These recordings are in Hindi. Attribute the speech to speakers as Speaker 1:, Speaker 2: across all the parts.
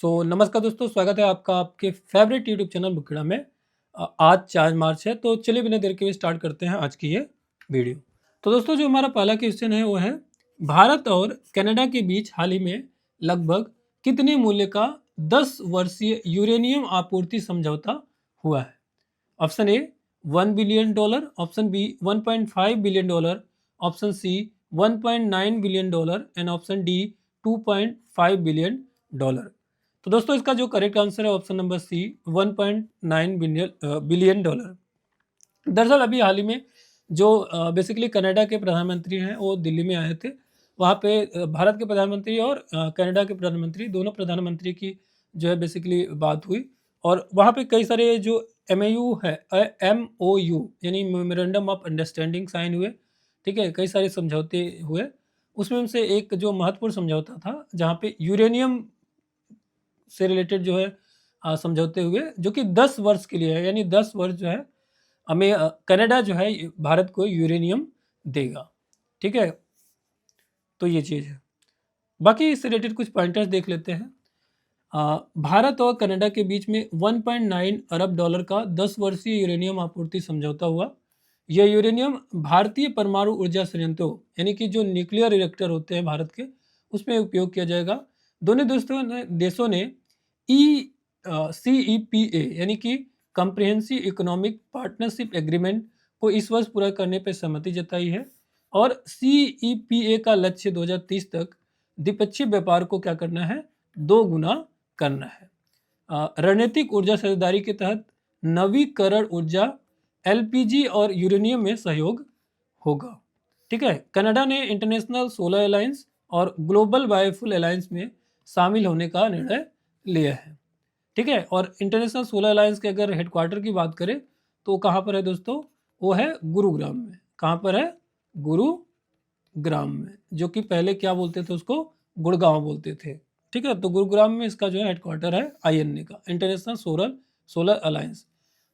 Speaker 1: नमस्कार दोस्तों, स्वागत है आपका आपके फेवरेट यूट्यूब चैनल बुकड़ा में। आज 4 मार्च है, तो चलिए बिना देर के स्टार्ट करते हैं आज की ये वीडियो। तो दोस्तों, जो हमारा पहला क्वेश्चन है वो है, भारत और कनाडा के बीच हाल ही में लगभग कितने मूल्य का 10 वर्षीय यूरेनियम आपूर्ति समझौता हुआ है? Option A $1 billion, option B $1.5 billion, option C $1.9 billion and option D $2.5 billion. तो दोस्तों, इसका जो करेक्ट आंसर है ऑप्शन नंबर सी $1.9 बिलियन। दरअसल अभी हाल ही में जो बेसिकली कनाडा के प्रधानमंत्री हैं वो दिल्ली में आए थे। वहाँ पे भारत के प्रधानमंत्री और कनाडा के प्रधानमंत्री, दोनों प्रधानमंत्री की जो है बेसिकली बात हुई। और वहाँ पे कई सारे जो MAU है, MOU यानी मेमोरेंडम ऑफ अंडरस्टैंडिंग साइन हुए। ठीक है, कई सारे समझौते हुए। उसमें से एक जो महत्वपूर्ण समझौता था, जहाँ पे यूरेनियम से रिलेटेड जो है समझौते हुए, जो कि 10 वर्ष के लिए है, यानी 10 वर्ष जो है हमें कनाडा जो है भारत को यूरेनियम देगा। ठीक है, तो ये चीज़ है। बाकी इससे रिलेटेड कुछ पॉइंटर्स देख लेते हैं। भारत और कनाडा के बीच में $1.9 अरब का 10 वर्षीय यूरेनियम आपूर्ति समझौता हुआ। यह यूरेनियम भारतीय परमाणु ऊर्जा संयंत्रों, यानी कि जो न्यूक्लियर रिएक्टर होते हैं भारत के, उसमें उपयोग किया जाएगा। दोनों देशों ने CEPA यानी कि कम्प्रिहेंसिव इकोनॉमिक पार्टनरशिप एग्रीमेंट को इस वर्ष पूरा करने पर सहमति जताई है। और CEPA का लक्ष्य 2030 तक द्विपक्षीय व्यापार को क्या करना है, 2 गुना करना है। रणनीतिक ऊर्जा साझेदारी के तहत नवीकरण ऊर्जा, LPG और यूरेनियम में सहयोग होगा। ठीक है, कनाडा ने इंटरनेशनल सोलर अलायंस और ग्लोबल बायोफ्यूल अलायंस में शामिल होने का निर्णय लिया है। ठीक है, और इंटरनेशनल सोलर अलायंस के अगर हेडक्वार्टर की बात करें तो कहाँ पर है दोस्तों, वो है गुरुग्राम में। कहाँ पर है? गुरुग्राम में, जो कि पहले क्या बोलते थे, उसको गुड़गांव बोलते थे। ठीक है, तो गुरुग्राम में इसका जो है हेडक्वार्टर है INA का, इंटरनेशनल सोलर अलायंस।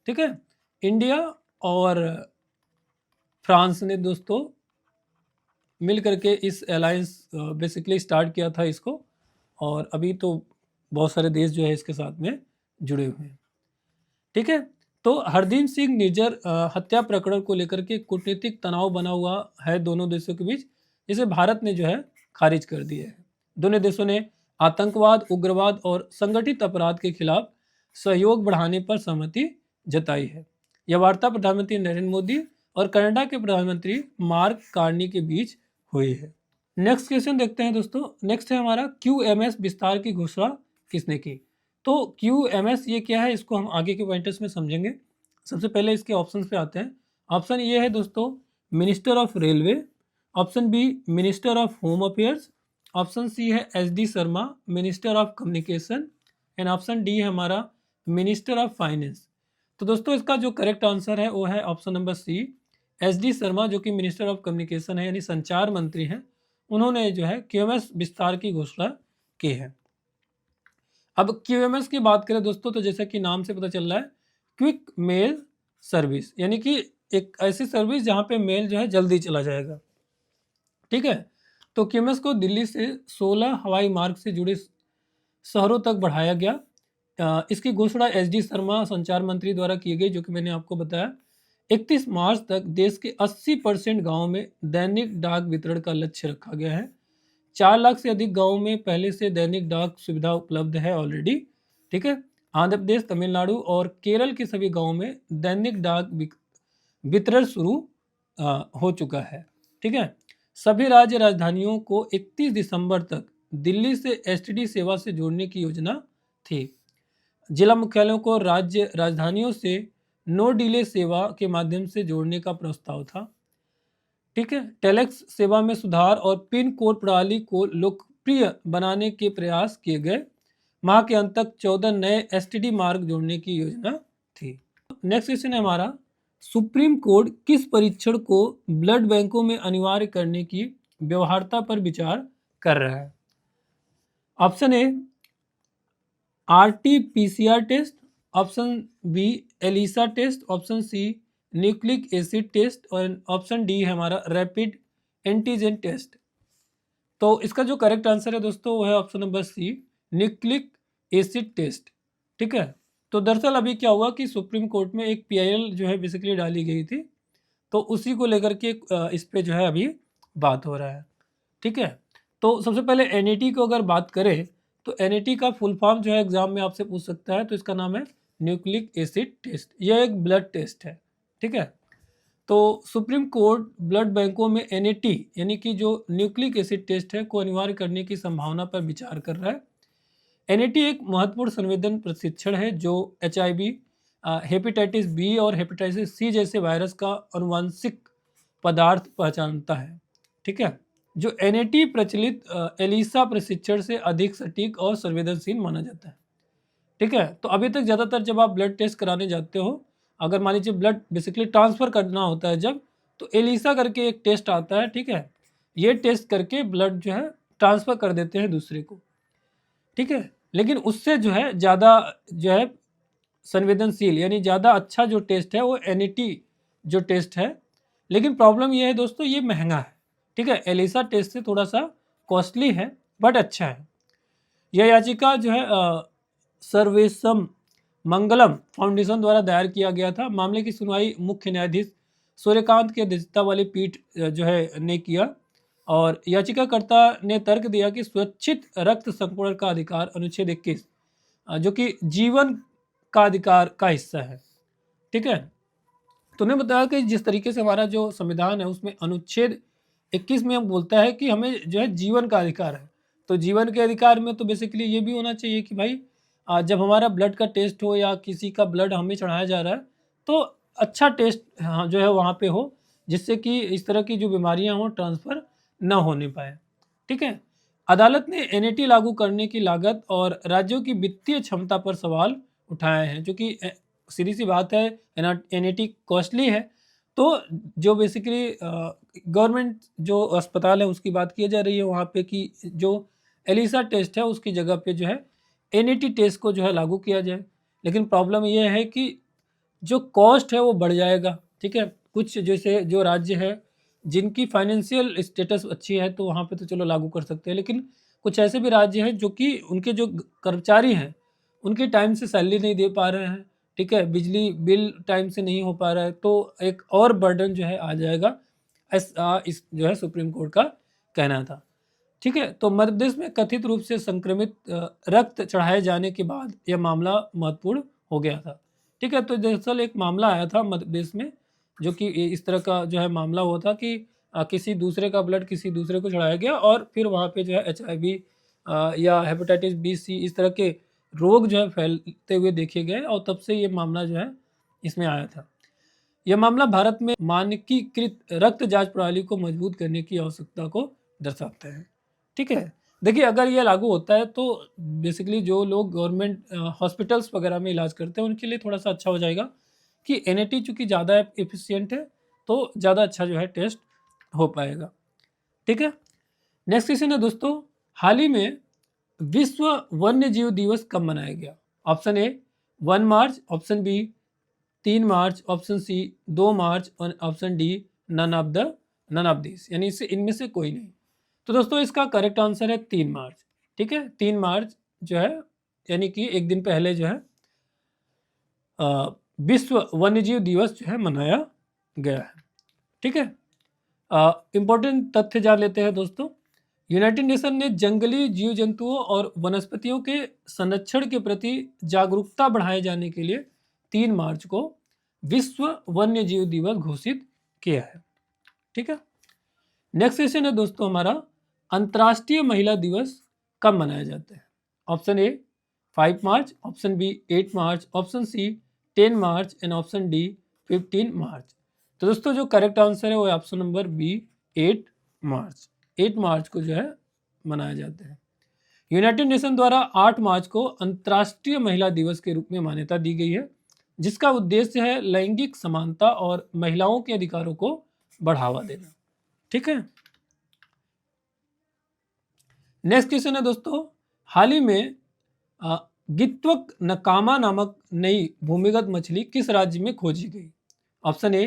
Speaker 1: ठीक है, इंडिया और फ्रांस ने दोस्तों मिल करके इस अलायंस बेसिकली स्टार्ट किया था इसको, और अभी तो बहुत सारे देश जो है इसके साथ में जुड़े हुए हैं। ठीक है, तो हरदीप सिंह निज्जर हत्या प्रकरण को लेकर के कूटनीतिक तनाव बना हुआ है दोनों देशों के बीच, जिसे भारत ने जो है खारिज कर दिया है। दोनों देशों ने आतंकवाद, उग्रवाद और संगठित अपराध के खिलाफ सहयोग बढ़ाने पर सहमति जताई है। यह वार्ता प्रधानमंत्री नरेंद्र मोदी और कनाडा के प्रधानमंत्री मार्क कार्नी के बीच हुई है। नेक्स्ट क्वेश्चन देखते हैं दोस्तों। नेक्स्ट है हमारा, QMS विस्तार की घोषणा किसने की? तो QMS ये क्या है, इसको हम आगे के पॉइंटर्स में समझेंगे। सबसे पहले इसके ऑप्शंस पे आते हैं। ऑप्शन ए है दोस्तों minister of railway, option B minister of home affairs, option C है SD Sharma minister of communication, and option D है हमारा मिनिस्टर ऑफ फाइनेंस। तो दोस्तों, इसका जो करेक्ट आंसर है वो है option number C SD Sharma, जो कि मिनिस्टर ऑफ कम्युनिकेशन है, यानी संचार मंत्री हैं। उन्होंने जो है QMS विस्तार की घोषणा की है। अब QMS की बात करें दोस्तों, तो जैसा कि नाम से पता चल रहा है, क्विक मेल सर्विस, यानी कि एक ऐसी सर्विस जहां पे मेल जो है जल्दी चला जाएगा। ठीक है, तो QMS को दिल्ली से 16 हवाई मार्ग से जुड़े शहरों तक बढ़ाया गया। इसकी घोषणा SD शर्मा संचार मंत्री द्वारा की गई, जो कि मैंने आपको बताया। 31 मार्च तक देश के 80% गाँव में दैनिक डाक वितरण का लक्ष्य रखा गया है। 4 लाख से अधिक गाँवों में पहले से दैनिक डाक सुविधा उपलब्ध है ऑलरेडी। ठीक है, आंध्र प्रदेश, तमिलनाडु और केरल के सभी गाँवों में दैनिक डाक वितरण शुरू हो चुका है। ठीक है, सभी राज्य राजधानियों को 31 दिसंबर तक दिल्ली से STD सेवा से जोड़ने की योजना थी। जिला मुख्यालयों को राज्य राजधानियों से नो डिले सेवा के माध्यम से जोड़ने का प्रस्ताव था। ठीक है, टेलेक्स सेवा में सुधार और पिन कोड प्रणाली को लोकप्रिय बनाने के प्रयास किए गए। माह के अंत तक 14 नए STD मार्ग जोड़ने की योजना थी। नेक्स्ट क्वेश्चन है हमारा, सुप्रीम कोर्ट किस परीक्षण को ब्लड बैंकों में अनिवार्य करने की व्यवहार्यता पर विचार कर रहा है? Option A RT-PCR test, option B ELISA test, option C nucleic acid test, और ऑप्शन डी है हमारा रैपिड एंटीजन टेस्ट। तो इसका जो करेक्ट आंसर है दोस्तों वो है option number C nucleic acid test. ठीक है, तो दरअसल अभी क्या हुआ कि सुप्रीम कोर्ट में एक पीआईएल जो है बेसिकली डाली गई थी, तो उसी को लेकर के इस पे जो है अभी बात हो रहा है। ठीक है, तो सबसे पहले एनईटी को अगर बात करें तो एनईटी का फुल फॉर्म जो है एग्जाम में आपसे पूछ सकता है, तो इसका नाम है न्यूक्लिक एसिड टेस्ट। यह एक ब्लड टेस्ट है। ठीक है, तो सुप्रीम कोर्ट ब्लड बैंकों में एनईटी यानी कि जो न्यूक्लिक एसिड टेस्ट है को अनिवार्य करने की संभावना पर विचार कर रहा है। एनईटी एक महत्वपूर्ण संवेदन प्रशिक्षण है जो एचआईवी, हेपेटाइटिस बी और हेपेटाइटिस सी जैसे वायरस का आनुवंशिक पदार्थ पहचानता है। ठीक है, जो एनईटी प्रचलित एलिसा प्रशिक्षण से अधिक सटीक और संवेदनशील माना जाता है। ठीक है, तो अभी तक ज़्यादातर जब आप ब्लड टेस्ट कराने जाते हो, अगर मान लीजिए ब्लड बेसिकली ट्रांसफ़र करना होता है जब, तो एलिसा करके एक टेस्ट आता है। ठीक है, ये टेस्ट करके ब्लड जो है ट्रांसफ़र कर देते हैं दूसरे को। ठीक है, लेकिन उससे जो है ज़्यादा जो है संवेदनशील यानी ज़्यादा अच्छा जो टेस्ट है वो एनईटी जो टेस्ट है। लेकिन प्रॉब्लम ये है दोस्तों, ये महंगा है। ठीक है, एलिसा टेस्ट से थोड़ा सा कॉस्टली है बट अच्छा है। यह याचिका जो है सर्वेसम मंगलम फाउंडेशन द्वारा दायर किया गया था। मामले की सुनवाई मुख्य न्यायाधीश सूर्यकांत की अध्यक्षता वाली पीठ जो है ने किया, और याचिकाकर्ता ने तर्क दिया कि स्वैच्छित रक्त संकुलन का अधिकार अनुच्छेद 21 जो कि जीवन का अधिकार का हिस्सा है। ठीक है, तो उन्होंने बताया कि जिस तरीके से हमारा जो संविधान है उसमें अनुच्छेद 21 में हम बोलता है कि हमें जो है जीवन का अधिकार है, तो जीवन के अधिकार में तो बेसिकली ये भी होना चाहिए कि भाई जब हमारा ब्लड का टेस्ट हो या किसी का ब्लड हमें चढ़ाया जा रहा है तो अच्छा टेस्ट जो है वहाँ पे हो, जिससे कि इस तरह की जो बीमारियाँ हों ट्रांसफ़र न होने पाए। ठीक है, अदालत ने एनईटी लागू करने की लागत और राज्यों की वित्तीय क्षमता पर सवाल उठाए हैं, जो कि सीधी सी बात है एनईटी कॉस्टली है। तो जो बेसिकली गवर्नमेंट जो अस्पताल है उसकी बात की जा रही है वहाँ पे कि जो एलिसा टेस्ट है उसकी जगह पे जो है एनईटी टेस्ट को जो है लागू किया जाए। लेकिन प्रॉब्लम ये है कि जो कॉस्ट है वो बढ़ जाएगा। ठीक है, कुछ जैसे जो राज्य है जिनकी फाइनेंशियल स्टेटस अच्छी है तो वहाँ पे तो चलो लागू कर सकते हैं, लेकिन कुछ ऐसे भी राज्य हैं जो कि उनके जो कर्मचारी हैं उनके टाइम से सैलरी नहीं दे पा रहे हैं। ठीक है, बिजली बिल टाइम से नहीं हो पा रहा है, तो एक और बर्डन जो है आ जाएगा। इस जो है सुप्रीम कोर्ट का कहना था। ठीक है, तो मध्य प्रदेश में कथित रूप से संक्रमित रक्त चढ़ाए जाने के बाद यह मामला महत्वपूर्ण हो गया था। ठीक है, तो दरअसल एक मामला आया था मध्य प्रदेश में जो कि इस तरह का जो है मामला हुआ था कि किसी दूसरे का ब्लड किसी दूसरे को चढ़ाया गया और फिर वहाँ पे जो है एचआईवी या हेपेटाइटिस बी सी इस तरह के रोग जो है फैलते हुए देखे गए, और तब से ये मामला जो है इसमें आया था। यह मामला भारत में मानकीकृत रक्त जांच प्रणाली को मजबूत करने की आवश्यकता को दर्शाता है। ठीक है, देखिए अगर ये लागू होता है तो बेसिकली जो लोग गवर्नमेंट हॉस्पिटल्स वगैरह में इलाज करते हैं उनके लिए थोड़ा सा अच्छा हो जाएगा कि एनईटी चूँकि ज़्यादा एफिशिएंट है तो ज़्यादा अच्छा जो है टेस्ट हो पाएगा। ठीक है, नेक्स्ट क्वेश्चन है दोस्तों, हाल ही में विश्व वन्य जीव दिवस कब मनाया गया? Option A 1 March, option B 3 March, option C 2 March और option D none of this, यानी इससे इनमें से कोई नहीं। तो दोस्तों इसका करेक्ट आंसर है 3 मार्च। ठीक है, 3 मार्च जो है यानी कि एक दिन पहले जो है विश्व वन्यजीव दिवस जो है मनाया गया है। ठीक है, इंपॉर्टेंट तथ्य जान लेते हैं दोस्तों। यूनाइटेड नेशन ने जंगली जीव जंतुओं और वनस्पतियों के संरक्षण के प्रति जागरूकता बढ़ाए जाने के लिए 3 मार्च को विश्व वन्य जीव दिवस घोषित किया है। ठीक है, नेक्स्ट क्वेश्चन है दोस्तों हमारा, अंतर्राष्ट्रीय महिला दिवस कब मनाया जाता है? Option A 5 March, option B 8 March, option C 10 March and option D 15 March. तो दोस्तों जो करेक्ट आंसर है वो option number B 8 March. 8 March को जो है मनाया जाता है। यूनाइटेड नेशन द्वारा 8 मार्च को अंतर्राष्ट्रीय महिला दिवस के रूप में मान्यता दी गई है, जिसका उद्देश्य है लैंगिक समानता और महिलाओं के अधिकारों को बढ़ावा देना। ठीक है, नेक्स्ट क्वेश्चन है दोस्तों, हाल ही में गित्वक नकामा नामक नई भूमिगत मछली किस राज्य में खोजी गई? Option A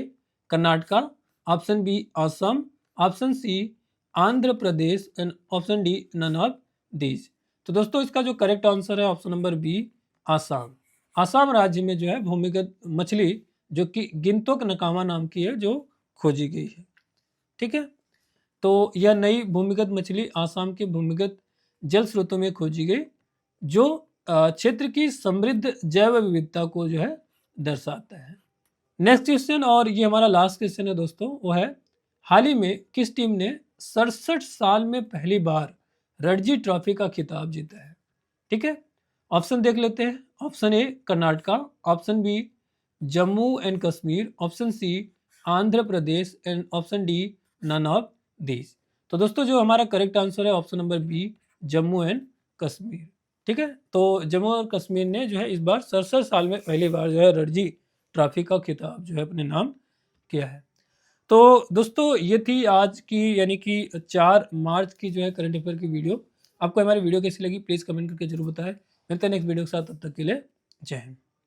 Speaker 1: Karnataka, option B Assam, option C Andhra Pradesh and option D none of these. तो दोस्तों इसका जो करेक्ट आंसर है option number B, Assam. Assam राज्य में जो है भूमिगत मछली जो कि गिनतोक नकामा नाम की है जो खोजी गई है। ठीक है, तो यह नई भूमिगत मछली आसाम के भूमिगत जल स्रोतों में खोजी गई, जो क्षेत्र की समृद्ध जैव विविधता को जो है दर्शाता है। नेक्स्ट क्वेश्चन, और ये हमारा लास्ट क्वेश्चन है दोस्तों, वो है हाल ही में किस टीम ने 67 साल में पहली बार रणजी ट्रॉफी का खिताब जीता है? ठीक है, ऑप्शन देख लेते हैं। Option A Karnataka, option B Jammu and Kashmir, option C Andhra Pradesh and option D none of these. तो दोस्तों जो हमारा करेक्ट आंसर है option number B, Jammu and Kashmir. ठीक है, तो जम्मू और कश्मीर ने जो है इस बार 67 साल में पहली बार जो है रणजी ट्रॉफी का खिताब जो है अपने नाम किया है। तो दोस्तों ये थी आज की यानी कि 4 मार्च की जो है करंट अफेयर की वीडियो। आपको हमारी वीडियो कैसी लगी प्लीज़ कमेंट करके जरूर बताएं। मिलते हैं नेक्स्ट वीडियो के साथ, तब तक के लिए जय हिंद।